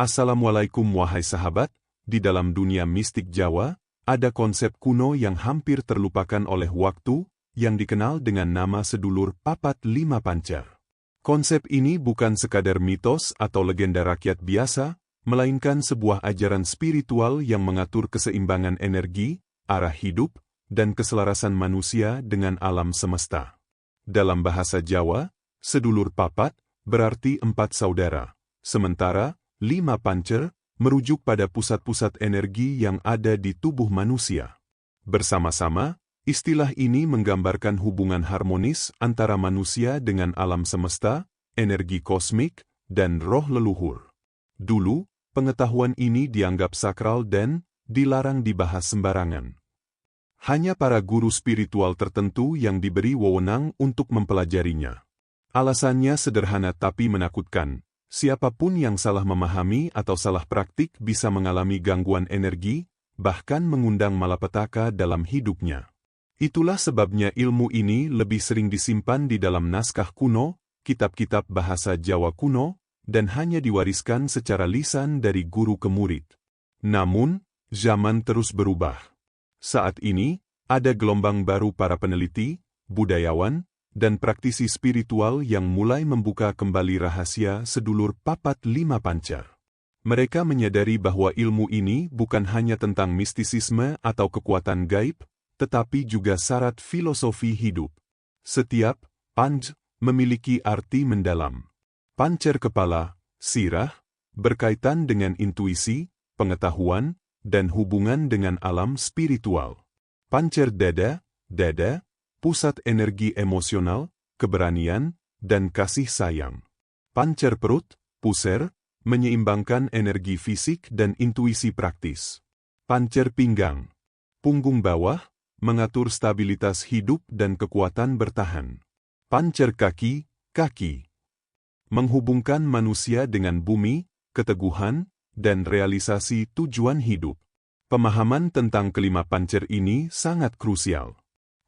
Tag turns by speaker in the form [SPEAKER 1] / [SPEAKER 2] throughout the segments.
[SPEAKER 1] Assalamualaikum wahai sahabat, di dalam dunia mistik Jawa, ada konsep kuno yang hampir terlupakan oleh waktu, yang dikenal dengan nama sedulur papat lima pancer. Konsep ini bukan sekadar mitos atau legenda rakyat biasa, melainkan sebuah ajaran spiritual yang mengatur keseimbangan energi, arah hidup, dan keselarasan manusia dengan alam semesta. Dalam bahasa Jawa, sedulur papat berarti 4 saudara, sementara 5 pancer merujuk pada pusat-pusat energi yang ada di tubuh manusia. Bersama-sama, istilah ini menggambarkan hubungan harmonis antara manusia dengan alam semesta, energi kosmik, dan roh leluhur. Dulu, pengetahuan ini dianggap sakral dan dilarang dibahas sembarangan. Hanya para guru spiritual tertentu yang diberi wewenang untuk mempelajarinya. Alasannya sederhana tapi menakutkan. Siapapun yang salah memahami atau salah praktik bisa mengalami gangguan energi, bahkan mengundang malapetaka dalam hidupnya. Itulah sebabnya ilmu ini lebih sering disimpan di dalam naskah kuno, kitab-kitab bahasa Jawa kuno, dan hanya diwariskan secara lisan dari guru ke murid. Namun, zaman terus berubah. Saat ini, ada gelombang baru para peneliti, budayawan, dan praktisi spiritual yang mulai membuka kembali rahasia sedulur papat lima pancer. Mereka menyadari bahwa ilmu ini bukan hanya tentang mistisisme atau kekuatan gaib, tetapi juga syarat filosofi hidup. Setiap panj memiliki arti mendalam. Pancer kepala, sirah, berkaitan dengan intuisi, pengetahuan, dan hubungan dengan alam spiritual. Pancer dada, pusat energi emosional, keberanian, dan kasih sayang. Pancer perut, puser, menyeimbangkan energi fisik dan intuisi praktis. Pancer pinggang, punggung bawah, mengatur stabilitas hidup dan kekuatan bertahan. Pancer kaki, menghubungkan manusia dengan bumi, keteguhan, dan realisasi tujuan hidup. Pemahaman tentang kelima pancer ini sangat krusial.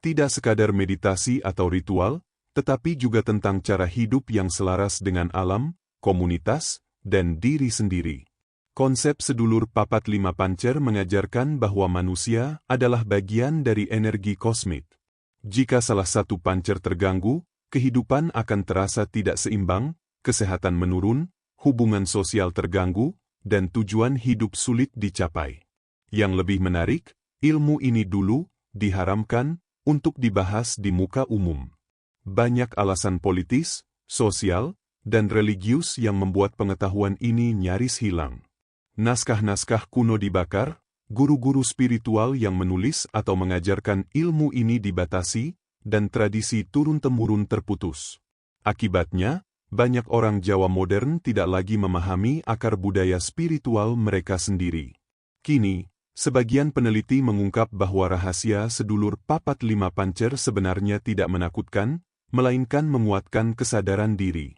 [SPEAKER 1] Tidak sekadar meditasi atau ritual, tetapi juga tentang cara hidup yang selaras dengan alam, komunitas, dan diri sendiri. Konsep sedulur papat lima pancer mengajarkan bahwa manusia adalah bagian dari energi kosmik. Jika salah satu pancer terganggu, kehidupan akan terasa tidak seimbang, kesehatan menurun, hubungan sosial terganggu, dan tujuan hidup sulit dicapai. Yang lebih menarik, ilmu ini dulu diharamkan untuk dibahas di muka umum. Banyak alasan politis, sosial, dan religius yang membuat pengetahuan ini nyaris hilang. Naskah-naskah kuno dibakar, guru-guru spiritual yang menulis atau mengajarkan ilmu ini dibatasi, dan tradisi turun-temurun terputus. Akibatnya, banyak orang Jawa modern tidak lagi memahami akar budaya spiritual mereka sendiri. Kini, sebagian peneliti mengungkap bahwa rahasia sedulur papat lima pancer sebenarnya tidak menakutkan, melainkan menguatkan kesadaran diri.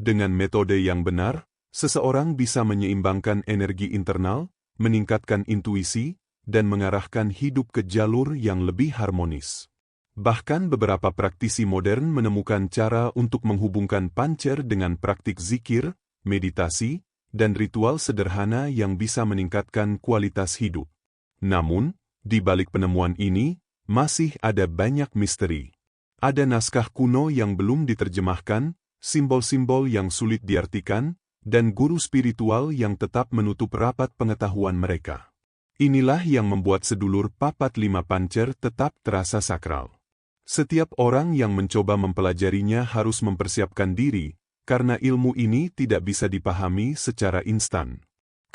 [SPEAKER 1] Dengan metode yang benar, seseorang bisa menyeimbangkan energi internal, meningkatkan intuisi, dan mengarahkan hidup ke jalur yang lebih harmonis. Bahkan beberapa praktisi modern menemukan cara untuk menghubungkan pancer dengan praktik zikir, meditasi, dan ritual sederhana yang bisa meningkatkan kualitas hidup. Namun, di balik penemuan ini, masih ada banyak misteri. Ada naskah kuno yang belum diterjemahkan, simbol-simbol yang sulit diartikan, dan guru spiritual yang tetap menutup rapat pengetahuan mereka. Inilah yang membuat sedulur papat lima pancer tetap terasa sakral. Setiap orang yang mencoba mempelajarinya harus mempersiapkan diri, karena ilmu ini tidak bisa dipahami secara instan.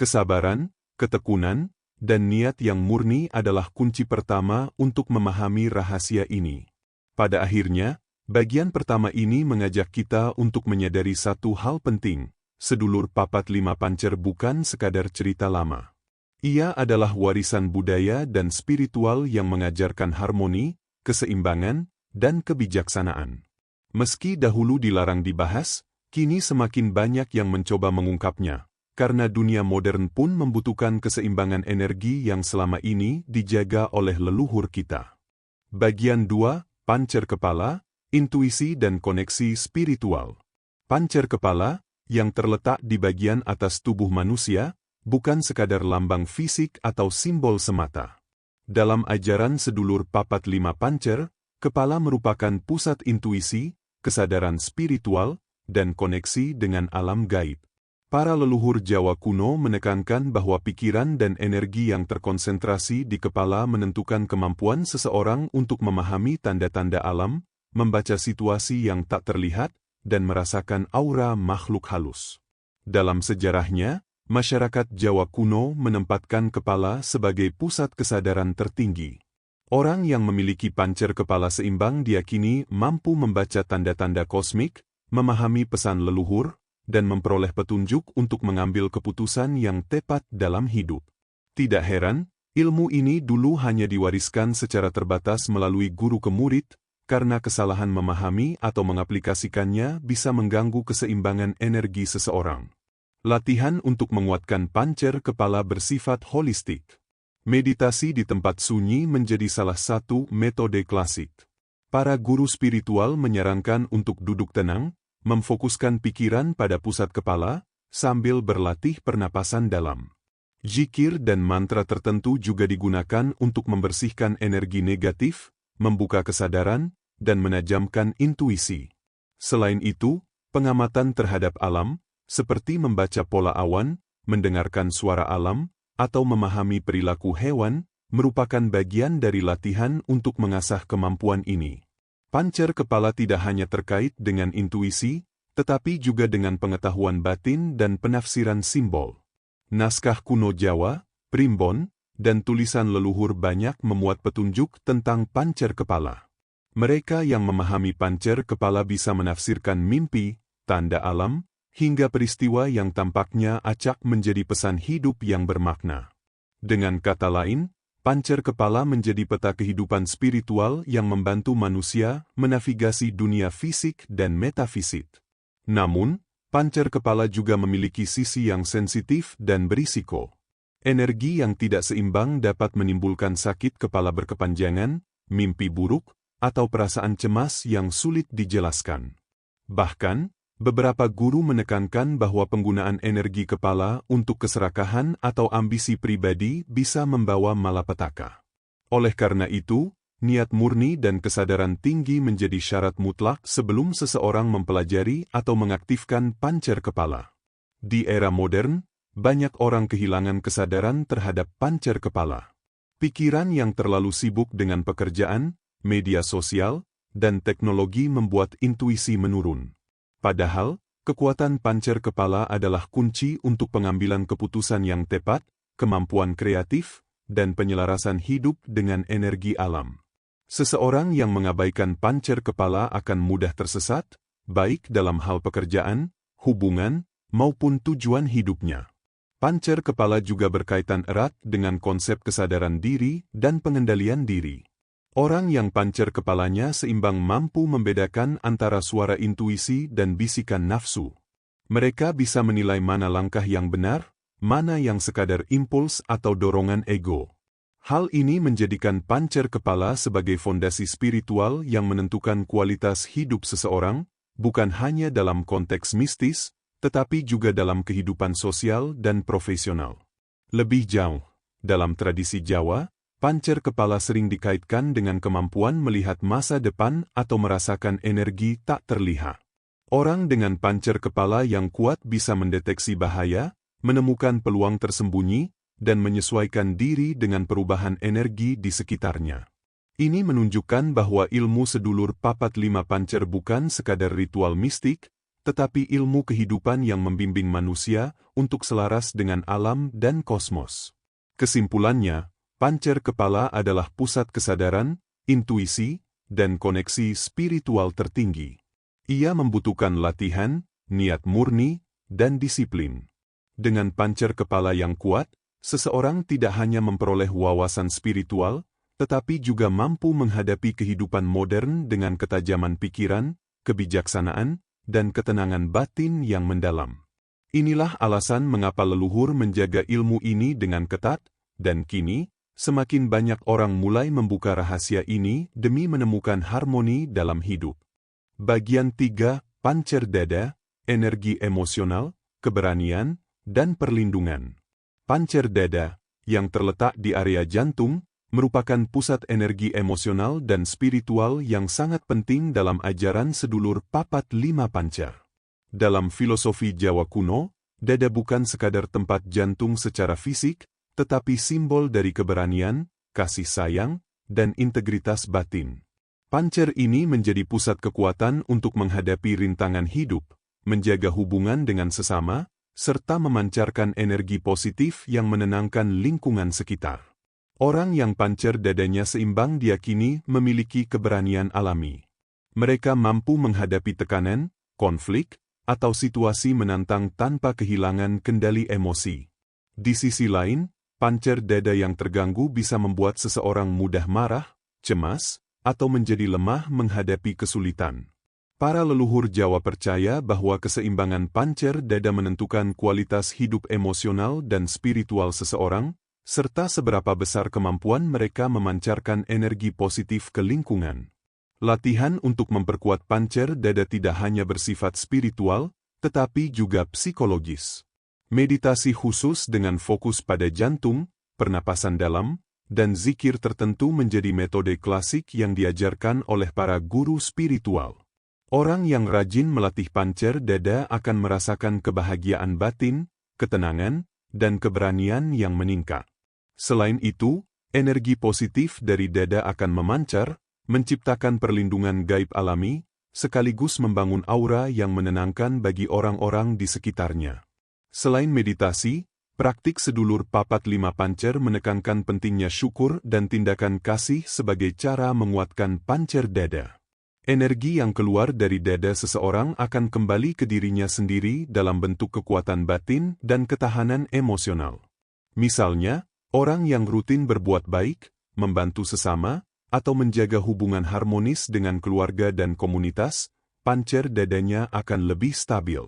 [SPEAKER 1] Kesabaran, ketekunan, dan niat yang murni adalah kunci pertama untuk memahami rahasia ini. Pada akhirnya, bagian pertama ini mengajak kita untuk menyadari satu hal penting, sedulur papat lima pancer bukan sekadar cerita lama. Ia adalah warisan budaya dan spiritual yang mengajarkan harmoni, keseimbangan, dan kebijaksanaan. Meski dahulu dilarang dibahas, kini semakin banyak yang mencoba mengungkapnya, karena dunia modern pun membutuhkan keseimbangan energi yang selama ini dijaga oleh leluhur kita. Bagian 2, Pancer kepala, intuisi dan koneksi spiritual. Pancer kepala, yang terletak di bagian atas tubuh manusia, bukan sekadar lambang fisik atau simbol semata. Dalam ajaran sedulur papat lima pancer, kepala merupakan pusat intuisi, kesadaran spiritual, dan koneksi dengan alam gaib. Para leluhur Jawa kuno menekankan bahwa pikiran dan energi yang terkonsentrasi di kepala menentukan kemampuan seseorang untuk memahami tanda-tanda alam, membaca situasi yang tak terlihat, dan merasakan aura makhluk halus. Dalam sejarahnya, masyarakat Jawa kuno menempatkan kepala sebagai pusat kesadaran tertinggi. Orang yang memiliki pancer kepala seimbang diyakini mampu membaca tanda-tanda kosmik, memahami pesan leluhur, dan memperoleh petunjuk untuk mengambil keputusan yang tepat dalam hidup. Tidak heran, ilmu ini dulu hanya diwariskan secara terbatas melalui guru ke murid, karena kesalahan memahami atau mengaplikasikannya bisa mengganggu keseimbangan energi seseorang. Latihan untuk menguatkan pancer kepala bersifat holistik. Meditasi di tempat sunyi menjadi salah satu metode klasik. Para guru spiritual menyarankan untuk duduk tenang, memfokuskan pikiran pada pusat kepala, sambil berlatih pernapasan dalam. Zikir dan mantra tertentu juga digunakan untuk membersihkan energi negatif, membuka kesadaran, dan menajamkan intuisi. Selain itu, pengamatan terhadap alam, seperti membaca pola awan, mendengarkan suara alam, atau memahami perilaku hewan, merupakan bagian dari latihan untuk mengasah kemampuan ini. Pancer kepala tidak hanya terkait dengan intuisi, tetapi juga dengan pengetahuan batin dan penafsiran simbol. Naskah kuno Jawa, primbon, dan tulisan leluhur banyak memuat petunjuk tentang pancer kepala. Mereka yang memahami pancer kepala bisa menafsirkan mimpi, tanda alam, hingga peristiwa yang tampaknya acak menjadi pesan hidup yang bermakna. Dengan kata lain, pancer kepala menjadi peta kehidupan spiritual yang membantu manusia menavigasi dunia fisik dan metafisik. Namun, pancer kepala juga memiliki sisi yang sensitif dan berisiko. Energi yang tidak seimbang dapat menimbulkan sakit kepala berkepanjangan, mimpi buruk, atau perasaan cemas yang sulit dijelaskan. Bahkan, beberapa guru menekankan bahwa penggunaan energi kepala untuk keserakahan atau ambisi pribadi bisa membawa malapetaka. Oleh karena itu, niat murni dan kesadaran tinggi menjadi syarat mutlak sebelum seseorang mempelajari atau mengaktifkan pancer kepala. Di era modern, banyak orang kehilangan kesadaran terhadap pancer kepala. Pikiran yang terlalu sibuk dengan pekerjaan, media sosial, dan teknologi membuat intuisi menurun. Padahal, kekuatan pancer kepala adalah kunci untuk pengambilan keputusan yang tepat, kemampuan kreatif, dan penyelarasan hidup dengan energi alam. Seseorang yang mengabaikan pancer kepala akan mudah tersesat, baik dalam hal pekerjaan, hubungan, maupun tujuan hidupnya. Pancer kepala juga berkaitan erat dengan konsep kesadaran diri dan pengendalian diri. Orang yang pancer kepalanya seimbang mampu membedakan antara suara intuisi dan bisikan nafsu. Mereka bisa menilai mana langkah yang benar, mana yang sekadar impuls atau dorongan ego. Hal ini menjadikan pancer kepala sebagai fondasi spiritual yang menentukan kualitas hidup seseorang, bukan hanya dalam konteks mistis, tetapi juga dalam kehidupan sosial dan profesional. Lebih jauh, dalam tradisi Jawa, pancer kepala sering dikaitkan dengan kemampuan melihat masa depan atau merasakan energi tak terlihat. Orang dengan pancer kepala yang kuat bisa mendeteksi bahaya, menemukan peluang tersembunyi, dan menyesuaikan diri dengan perubahan energi di sekitarnya. Ini menunjukkan bahwa ilmu sedulur papat lima pancer bukan sekadar ritual mistik, tetapi ilmu kehidupan yang membimbing manusia untuk selaras dengan alam dan kosmos. Kesimpulannya, pancer kepala adalah pusat kesadaran, intuisi, dan koneksi spiritual tertinggi. Ia membutuhkan latihan, niat murni, dan disiplin. Dengan pancer kepala yang kuat, seseorang tidak hanya memperoleh wawasan spiritual, tetapi juga mampu menghadapi kehidupan modern dengan ketajaman pikiran, kebijaksanaan, dan ketenangan batin yang mendalam. Inilah alasan mengapa leluhur menjaga ilmu ini dengan ketat, dan kini, semakin banyak orang mulai membuka rahasia ini demi menemukan harmoni dalam hidup. Bagian 3, Pancer Dada, energi emosional, keberanian, dan perlindungan. Pancer dada, yang terletak di area jantung, merupakan pusat energi emosional dan spiritual yang sangat penting dalam ajaran sedulur papat lima pancer. Dalam filosofi Jawa kuno, dada bukan sekadar tempat jantung secara fisik, tetapi simbol dari keberanian, kasih sayang, dan integritas batin. Pancer ini menjadi pusat kekuatan untuk menghadapi rintangan hidup, menjaga hubungan dengan sesama, serta memancarkan energi positif yang menenangkan lingkungan sekitar. Orang yang pancer dadanya seimbang diyakini memiliki keberanian alami. Mereka mampu menghadapi tekanan, konflik, atau situasi menantang tanpa kehilangan kendali emosi. Di sisi lain, pancer dada yang terganggu bisa membuat seseorang mudah marah, cemas, atau menjadi lemah menghadapi kesulitan. Para leluhur Jawa percaya bahwa keseimbangan pancer dada menentukan kualitas hidup emosional dan spiritual seseorang, serta seberapa besar kemampuan mereka memancarkan energi positif ke lingkungan. Latihan untuk memperkuat pancer dada tidak hanya bersifat spiritual, tetapi juga psikologis. Meditasi khusus dengan fokus pada jantung, pernapasan dalam, dan zikir tertentu menjadi metode klasik yang diajarkan oleh para guru spiritual. Orang yang rajin melatih pancer dada akan merasakan kebahagiaan batin, ketenangan, dan keberanian yang meningkat. Selain itu, energi positif dari dada akan memancar, menciptakan perlindungan gaib alami, sekaligus membangun aura yang menenangkan bagi orang-orang di sekitarnya. Selain meditasi, praktik sedulur papat lima pancer menekankan pentingnya syukur dan tindakan kasih sebagai cara menguatkan pancer dada. Energi yang keluar dari dada seseorang akan kembali ke dirinya sendiri dalam bentuk kekuatan batin dan ketahanan emosional. Misalnya, orang yang rutin berbuat baik, membantu sesama, atau menjaga hubungan harmonis dengan keluarga dan komunitas, pancer dadanya akan lebih stabil.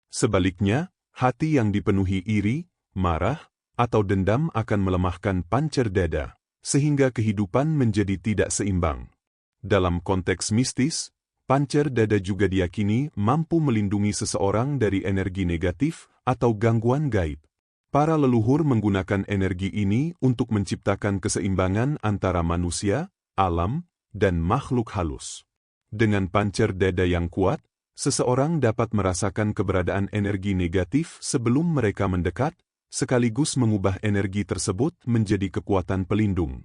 [SPEAKER 1] Sebaliknya, hati yang dipenuhi iri, marah, atau dendam akan melemahkan pancer dada, sehingga kehidupan menjadi tidak seimbang. Dalam konteks mistis, pancer dada juga diyakini mampu melindungi seseorang dari energi negatif atau gangguan gaib. Para leluhur menggunakan energi ini untuk menciptakan keseimbangan antara manusia, alam, dan makhluk halus. Dengan pancer dada yang kuat, seseorang dapat merasakan keberadaan energi negatif sebelum mereka mendekat, sekaligus mengubah energi tersebut menjadi kekuatan pelindung.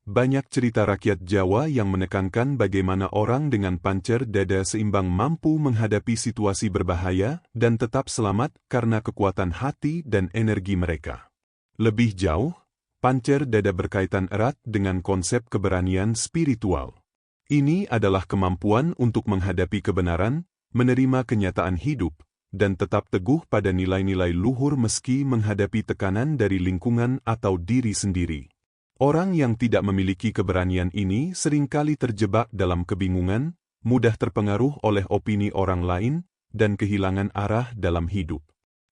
[SPEAKER 1] Banyak cerita rakyat Jawa yang menekankan bagaimana orang dengan pancer dada seimbang mampu menghadapi situasi berbahaya dan tetap selamat karena kekuatan hati dan energi mereka. Lebih jauh, pancer dada berkaitan erat dengan konsep keberanian spiritual. Ini adalah kemampuan untuk menghadapi kebenaran, menerima kenyataan hidup, dan tetap teguh pada nilai-nilai luhur meski menghadapi tekanan dari lingkungan atau diri sendiri. Orang yang tidak memiliki keberanian ini seringkali terjebak dalam kebingungan, mudah terpengaruh oleh opini orang lain, dan kehilangan arah dalam hidup.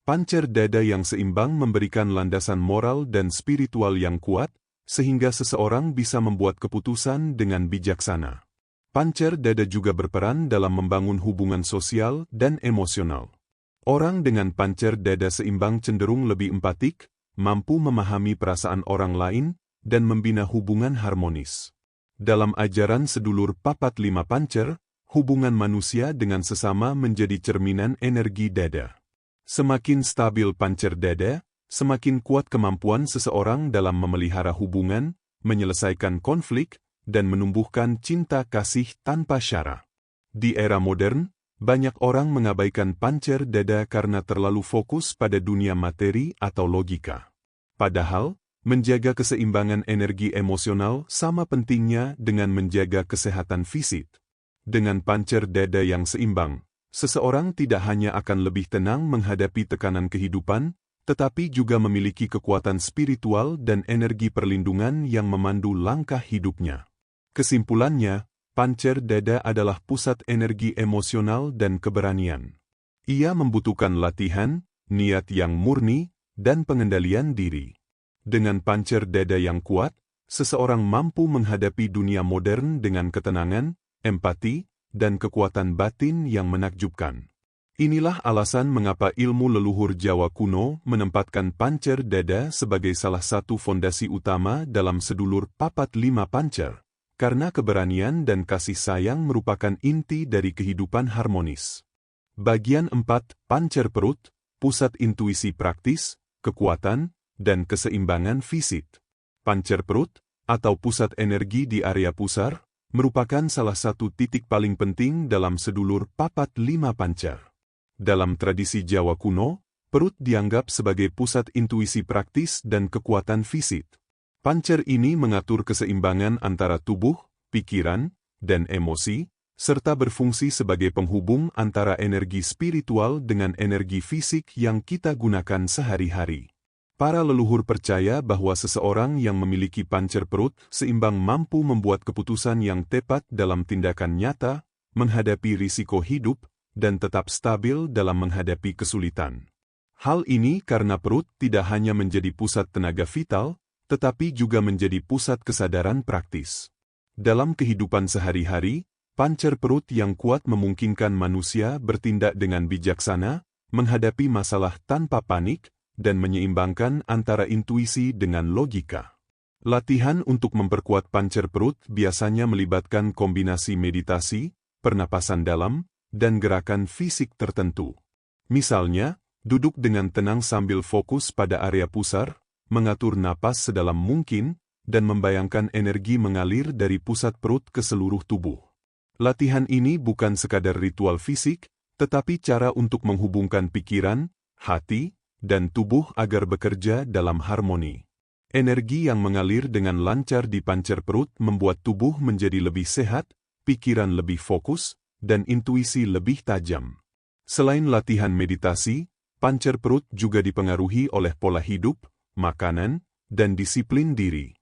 [SPEAKER 1] Pancer dada yang seimbang memberikan landasan moral dan spiritual yang kuat, sehingga seseorang bisa membuat keputusan dengan bijaksana. Pancer dada juga berperan dalam membangun hubungan sosial dan emosional. Orang dengan pancer dada seimbang cenderung lebih empatik, mampu memahami perasaan orang lain, dan membina hubungan harmonis. Dalam ajaran sedulur papat lima pancer, hubungan manusia dengan sesama menjadi cerminan energi dada. Semakin stabil pancer dada, semakin kuat kemampuan seseorang dalam memelihara hubungan, menyelesaikan konflik, dan menumbuhkan cinta kasih tanpa syara. Di era modern, banyak orang mengabaikan pancer dada karena terlalu fokus pada dunia materi atau logika. Padahal, menjaga keseimbangan energi emosional sama pentingnya dengan menjaga kesehatan fisik. Dengan pancer dada yang seimbang, seseorang tidak hanya akan lebih tenang menghadapi tekanan kehidupan, tetapi juga memiliki kekuatan spiritual dan energi perlindungan yang memandu langkah hidupnya. Kesimpulannya, pancer dada adalah pusat energi emosional dan keberanian. Ia membutuhkan latihan, niat yang murni, dan pengendalian diri. Dengan pancer dada yang kuat, seseorang mampu menghadapi dunia modern dengan ketenangan, empati, dan kekuatan batin yang menakjubkan. Inilah alasan mengapa ilmu leluhur Jawa kuno menempatkan pancer dada sebagai salah satu fondasi utama dalam sedulur papat lima pancer, karena keberanian dan kasih sayang merupakan inti dari kehidupan harmonis. Bagian 4, pancer perut, pusat intuisi praktis, kekuatan, dan keseimbangan fisik. Pancer perut, atau pusat energi di area pusar, merupakan salah satu titik paling penting dalam sedulur papat lima pancer. Dalam tradisi Jawa kuno, perut dianggap sebagai pusat intuisi praktis dan kekuatan fisik. Pancer ini mengatur keseimbangan antara tubuh, pikiran, dan emosi, serta berfungsi sebagai penghubung antara energi spiritual dengan energi fisik yang kita gunakan sehari-hari. Para leluhur percaya bahwa seseorang yang memiliki pancer perut seimbang mampu membuat keputusan yang tepat dalam tindakan nyata, menghadapi risiko hidup, dan tetap stabil dalam menghadapi kesulitan. Hal ini karena perut tidak hanya menjadi pusat tenaga vital, tetapi juga menjadi pusat kesadaran praktis. Dalam kehidupan sehari-hari, pancer perut yang kuat memungkinkan manusia bertindak dengan bijaksana, menghadapi masalah tanpa panik, dan menyeimbangkan antara intuisi dengan logika. Latihan untuk memperkuat pancer perut biasanya melibatkan kombinasi meditasi, pernapasan dalam, dan gerakan fisik tertentu. Misalnya, duduk dengan tenang sambil fokus pada area pusar, mengatur napas sedalam mungkin, dan membayangkan energi mengalir dari pusat perut ke seluruh tubuh. Latihan ini bukan sekadar ritual fisik, tetapi cara untuk menghubungkan pikiran, hati, dan tubuh agar bekerja dalam harmoni. Energi yang mengalir dengan lancar di pancer perut membuat tubuh menjadi lebih sehat, pikiran lebih fokus, dan intuisi lebih tajam. Selain latihan meditasi, pancer perut juga dipengaruhi oleh pola hidup, makanan, dan disiplin diri.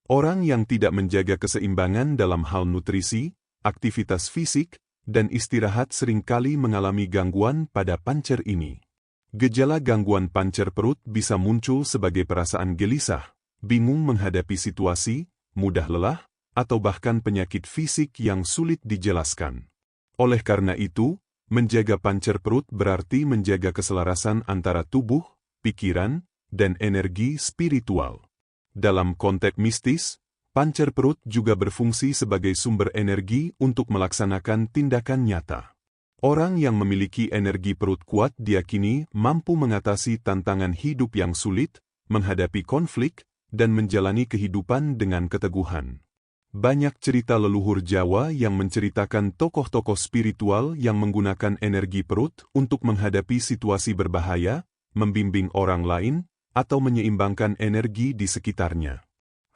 [SPEAKER 1] Orang yang tidak menjaga keseimbangan dalam hal nutrisi, aktivitas fisik, dan istirahat seringkali mengalami gangguan pada pancer ini. Gejala gangguan pancer perut bisa muncul sebagai perasaan gelisah, bingung menghadapi situasi, mudah lelah, atau bahkan penyakit fisik yang sulit dijelaskan. Oleh karena itu, menjaga pancer perut berarti menjaga keselarasan antara tubuh, pikiran, dan energi spiritual. Dalam konteks mistis, pancer perut juga berfungsi sebagai sumber energi untuk melaksanakan tindakan nyata. Orang yang memiliki energi perut kuat diyakini mampu mengatasi tantangan hidup yang sulit, menghadapi konflik, dan menjalani kehidupan dengan keteguhan. Banyak cerita leluhur Jawa yang menceritakan tokoh-tokoh spiritual yang menggunakan energi perut untuk menghadapi situasi berbahaya, membimbing orang lain, atau menyeimbangkan energi di sekitarnya.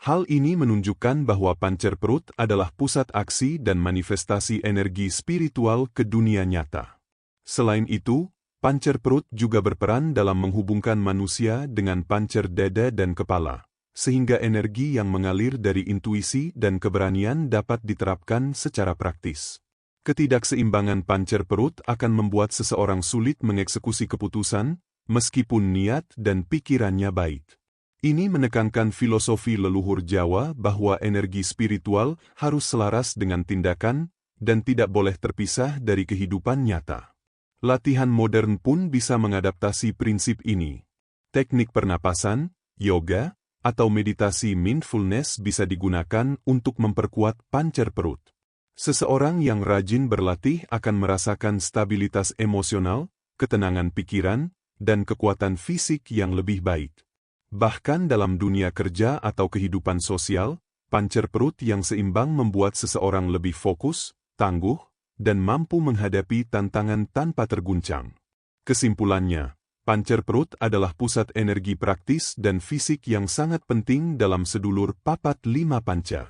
[SPEAKER 1] Hal ini menunjukkan bahwa pancer perut adalah pusat aksi dan manifestasi energi spiritual ke dunia nyata. Selain itu, pancer perut juga berperan dalam menghubungkan manusia dengan pancer dada dan kepala, sehingga energi yang mengalir dari intuisi dan keberanian dapat diterapkan secara praktis. Ketidakseimbangan pancer perut akan membuat seseorang sulit mengeksekusi keputusan, meskipun niat dan pikirannya baik. Ini menekankan filosofi leluhur Jawa bahwa energi spiritual harus selaras dengan tindakan dan tidak boleh terpisah dari kehidupan nyata. Latihan modern pun bisa mengadaptasi prinsip ini. Teknik pernapasan, yoga, atau meditasi mindfulness bisa digunakan untuk memperkuat pancer perut. Seseorang yang rajin berlatih akan merasakan stabilitas emosional, ketenangan pikiran, dan kekuatan fisik yang lebih baik. Bahkan dalam dunia kerja atau kehidupan sosial, pancer perut yang seimbang membuat seseorang lebih fokus, tangguh, dan mampu menghadapi tantangan tanpa terguncang. Kesimpulannya, pancer perut adalah pusat energi praktis dan fisik yang sangat penting dalam sedulur papat lima pancer.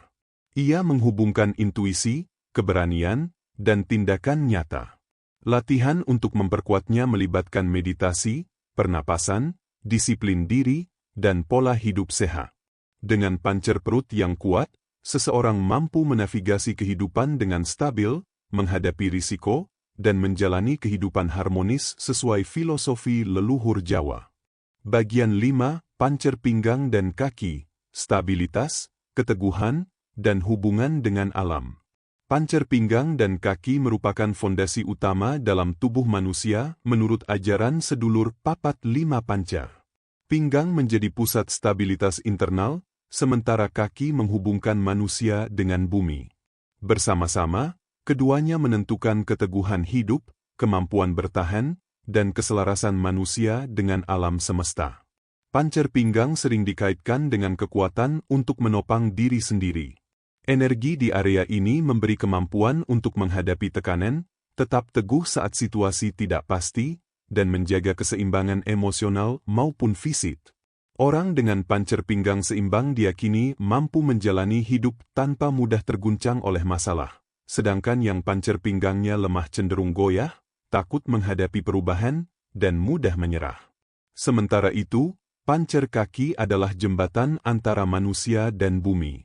[SPEAKER 1] Ia menghubungkan intuisi, keberanian, dan tindakan nyata. Latihan untuk memperkuatnya melibatkan meditasi, pernapasan, disiplin diri, dan pola hidup sehat. Dengan pancer perut yang kuat, seseorang mampu menavigasi kehidupan dengan stabil, menghadapi risiko, dan menjalani kehidupan harmonis sesuai filosofi leluhur Jawa. Bagian 5, pancer pinggang dan kaki, stabilitas, keteguhan, dan hubungan dengan alam. Pancer pinggang dan kaki merupakan fondasi utama dalam tubuh manusia menurut ajaran sedulur papat lima pancer. Pinggang menjadi pusat stabilitas internal, sementara kaki menghubungkan manusia dengan bumi. Bersama-sama, keduanya menentukan keteguhan hidup, kemampuan bertahan, dan keselarasan manusia dengan alam semesta. Pancer pinggang sering dikaitkan dengan kekuatan untuk menopang diri sendiri. Energi di area ini memberi kemampuan untuk menghadapi tekanan, tetap teguh saat situasi tidak pasti, dan menjaga keseimbangan emosional maupun fisik. Orang dengan pancer pinggang seimbang diyakini mampu menjalani hidup tanpa mudah terguncang oleh masalah. Sedangkan yang pancer pinggangnya lemah cenderung goyah, takut menghadapi perubahan, dan mudah menyerah. Sementara itu, pancer kaki adalah jembatan antara manusia dan bumi.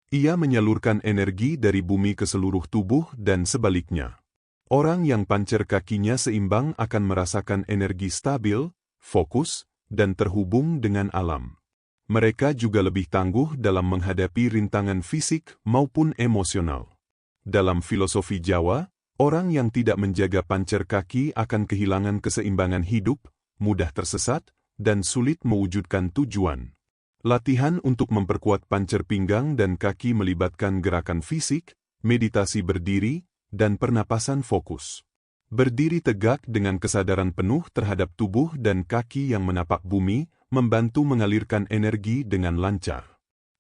[SPEAKER 1] Ia menyalurkan energi dari bumi ke seluruh tubuh dan sebaliknya. Orang yang pancer kakinya seimbang akan merasakan energi stabil, fokus, dan terhubung dengan alam. Mereka juga lebih tangguh dalam menghadapi rintangan fisik maupun emosional. Dalam filosofi Jawa, orang yang tidak menjaga pancer kaki akan kehilangan keseimbangan hidup, mudah tersesat, dan sulit mewujudkan tujuan. Latihan untuk memperkuat pancer pinggang dan kaki melibatkan gerakan fisik, meditasi berdiri, dan pernapasan fokus. Berdiri tegak dengan kesadaran penuh terhadap tubuh dan kaki yang menapak bumi, membantu mengalirkan energi dengan lancar.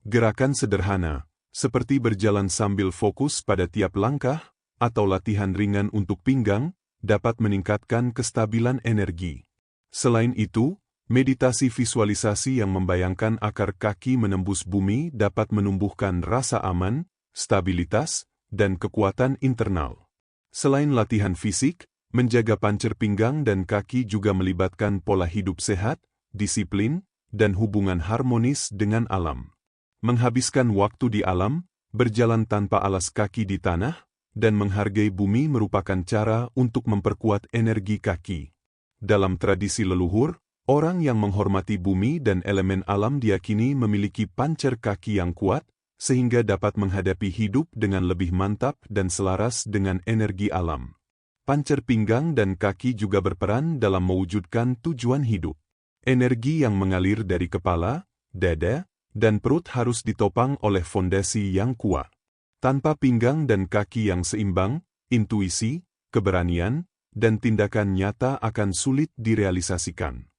[SPEAKER 1] Gerakan sederhana, seperti berjalan sambil fokus pada tiap langkah, atau latihan ringan untuk pinggang, dapat meningkatkan kestabilan energi. Selain itu, meditasi visualisasi yang membayangkan akar kaki menembus bumi dapat menumbuhkan rasa aman, stabilitas, dan kekuatan internal. Selain latihan fisik, menjaga pancer pinggang dan kaki juga melibatkan pola hidup sehat, disiplin, dan hubungan harmonis dengan alam. Menghabiskan waktu di alam, berjalan tanpa alas kaki di tanah, dan menghargai bumi merupakan cara untuk memperkuat energi kaki. Dalam tradisi leluhur, orang yang menghormati bumi dan elemen alam diyakini memiliki pancer kaki yang kuat, sehingga dapat menghadapi hidup dengan lebih mantap dan selaras dengan energi alam. Pancer pinggang dan kaki juga berperan dalam mewujudkan tujuan hidup. Energi yang mengalir dari kepala, dada, dan perut harus ditopang oleh fondasi yang kuat. Tanpa pinggang dan kaki yang seimbang, intuisi, keberanian, dan tindakan nyata akan sulit direalisasikan.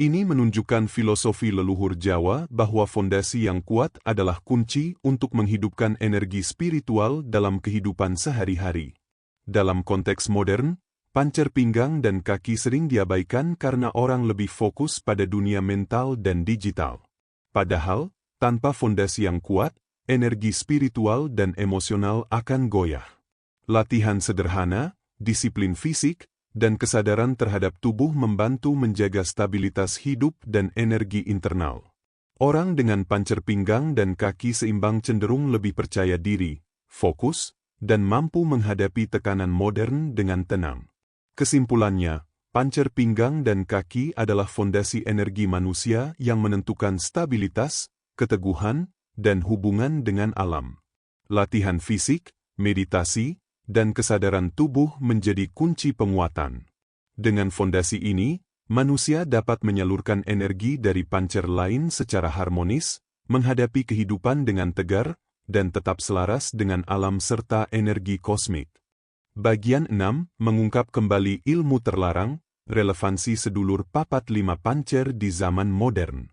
[SPEAKER 1] Ini menunjukkan filosofi leluhur Jawa bahwa fondasi yang kuat adalah kunci untuk menghidupkan energi spiritual dalam kehidupan sehari-hari. Dalam konteks modern, pancer pinggang dan kaki sering diabaikan karena orang lebih fokus pada dunia mental dan digital. Padahal, tanpa fondasi yang kuat, energi spiritual dan emosional akan goyah. Latihan sederhana, disiplin fisik, dan kesadaran terhadap tubuh membantu menjaga stabilitas hidup dan energi internal. Orang dengan pancer pinggang dan kaki seimbang cenderung lebih percaya diri, fokus, dan mampu menghadapi tekanan modern dengan tenang. Kesimpulannya, pancer pinggang dan kaki adalah fondasi energi manusia yang menentukan stabilitas, keteguhan, dan hubungan dengan alam. Latihan fisik, meditasi, dan kesadaran tubuh menjadi kunci penguatan. Dengan fondasi ini, manusia dapat menyalurkan energi dari pancer lain secara harmonis, menghadapi kehidupan dengan tegar, dan tetap selaras dengan alam serta energi kosmik. Bagian 6 mengungkap kembali ilmu terlarang, relevansi sedulur papat lima pancer di zaman modern.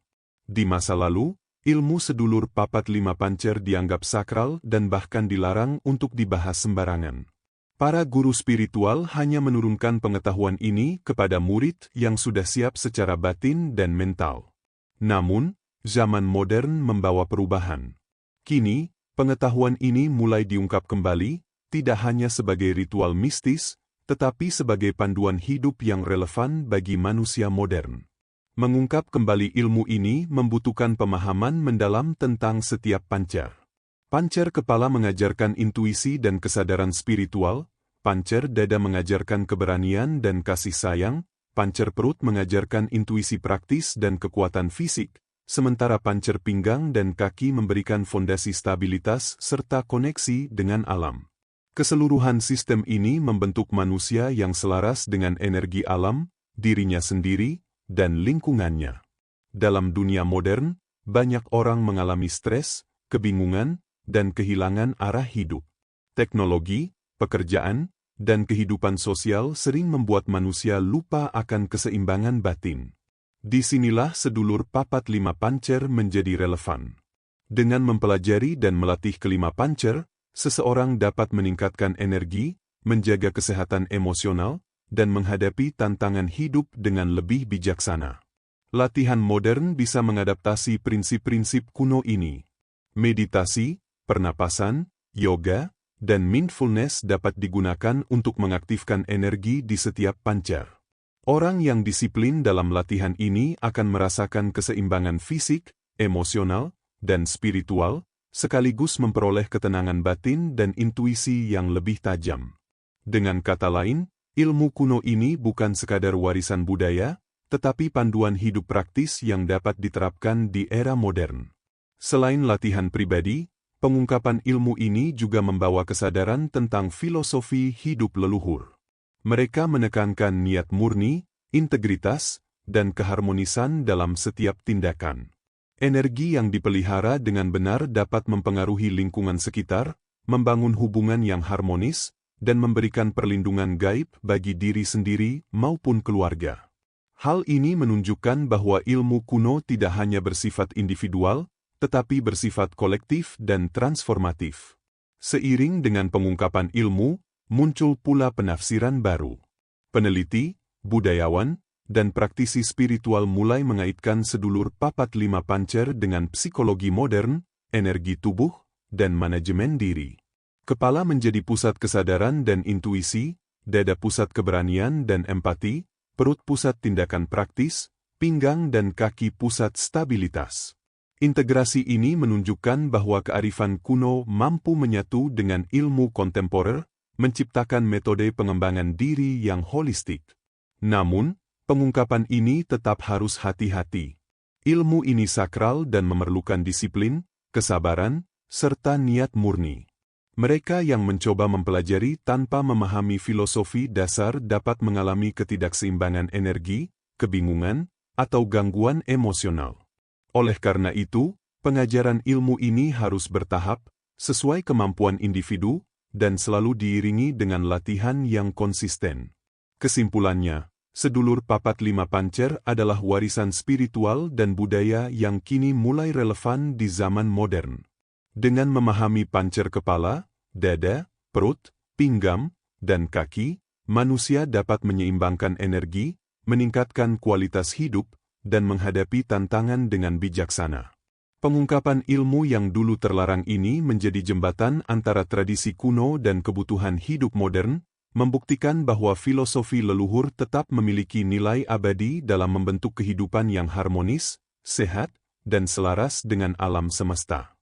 [SPEAKER 1] Di masa lalu, ilmu sedulur papat lima pancer dianggap sakral dan bahkan dilarang untuk dibahas sembarangan. Para guru spiritual hanya menurunkan pengetahuan ini kepada murid yang sudah siap secara batin dan mental. Namun, zaman modern membawa perubahan. Kini, pengetahuan ini mulai diungkap kembali, tidak hanya sebagai ritual mistis, tetapi sebagai panduan hidup yang relevan bagi manusia modern. Mengungkap kembali ilmu ini membutuhkan pemahaman mendalam tentang setiap pancer. Pancer kepala mengajarkan intuisi dan kesadaran spiritual, pancer dada mengajarkan keberanian dan kasih sayang, pancer perut mengajarkan intuisi praktis dan kekuatan fisik, sementara pancer pinggang dan kaki memberikan fondasi stabilitas serta koneksi dengan alam. Keseluruhan sistem ini membentuk manusia yang selaras dengan energi alam, dirinya sendiri, dan lingkungannya. Dalam dunia modern, banyak orang mengalami stres, kebingungan, dan kehilangan arah hidup. Teknologi, pekerjaan, dan kehidupan sosial sering membuat manusia lupa akan keseimbangan batin. Disinilah sedulur papat lima pancer menjadi relevan. Dengan mempelajari dan melatih kelima pancer, seseorang dapat meningkatkan energi, menjaga kesehatan emosional, dan menghadapi tantangan hidup dengan lebih bijaksana. Latihan modern bisa mengadaptasi prinsip-prinsip kuno ini. Meditasi, pernapasan, yoga, dan mindfulness dapat digunakan untuk mengaktifkan energi di setiap pancer. Orang yang disiplin dalam latihan ini akan merasakan keseimbangan fisik, emosional, dan spiritual, sekaligus memperoleh ketenangan batin dan intuisi yang lebih tajam. Dengan kata lain, ilmu kuno ini bukan sekadar warisan budaya, tetapi panduan hidup praktis yang dapat diterapkan di era modern. Selain latihan pribadi, pengungkapan ilmu ini juga membawa kesadaran tentang filosofi hidup leluhur. Mereka menekankan niat murni, integritas, dan keharmonisan dalam setiap tindakan. Energi yang dipelihara dengan benar dapat mempengaruhi lingkungan sekitar, membangun hubungan yang harmonis, dan memberikan perlindungan gaib bagi diri sendiri maupun keluarga. Hal ini menunjukkan bahwa ilmu kuno tidak hanya bersifat individual, tetapi bersifat kolektif dan transformatif. Seiring dengan pengungkapan ilmu, muncul pula penafsiran baru. Peneliti, budayawan, dan praktisi spiritual mulai mengaitkan sedulur papat lima pancer dengan psikologi modern, energi tubuh, dan manajemen diri. Kepala menjadi pusat kesadaran dan intuisi, dada pusat keberanian dan empati, perut pusat tindakan praktis, pinggang dan kaki pusat stabilitas. Integrasi ini menunjukkan bahwa kearifan kuno mampu menyatu dengan ilmu kontemporer, menciptakan metode pengembangan diri yang holistik. Namun, pengungkapan ini tetap harus hati-hati. Ilmu ini sakral dan memerlukan disiplin, kesabaran, serta niat murni. Mereka yang mencoba mempelajari tanpa memahami filosofi dasar dapat mengalami ketidakseimbangan energi, kebingungan, atau gangguan emosional. Oleh karena itu, pengajaran ilmu ini harus bertahap, sesuai kemampuan individu, dan selalu diiringi dengan latihan yang konsisten. Kesimpulannya, sedulur papat lima pancer adalah warisan spiritual dan budaya yang kini mulai relevan di zaman modern. Dengan memahami pancer kepala, dada, perut, pinggang, dan kaki, manusia dapat menyeimbangkan energi, meningkatkan kualitas hidup, dan menghadapi tantangan dengan bijaksana. Pengungkapan ilmu yang dulu terlarang ini menjadi jembatan antara tradisi kuno dan kebutuhan hidup modern, membuktikan bahwa filosofi leluhur tetap memiliki nilai abadi dalam membentuk kehidupan yang harmonis, sehat, dan selaras dengan alam semesta.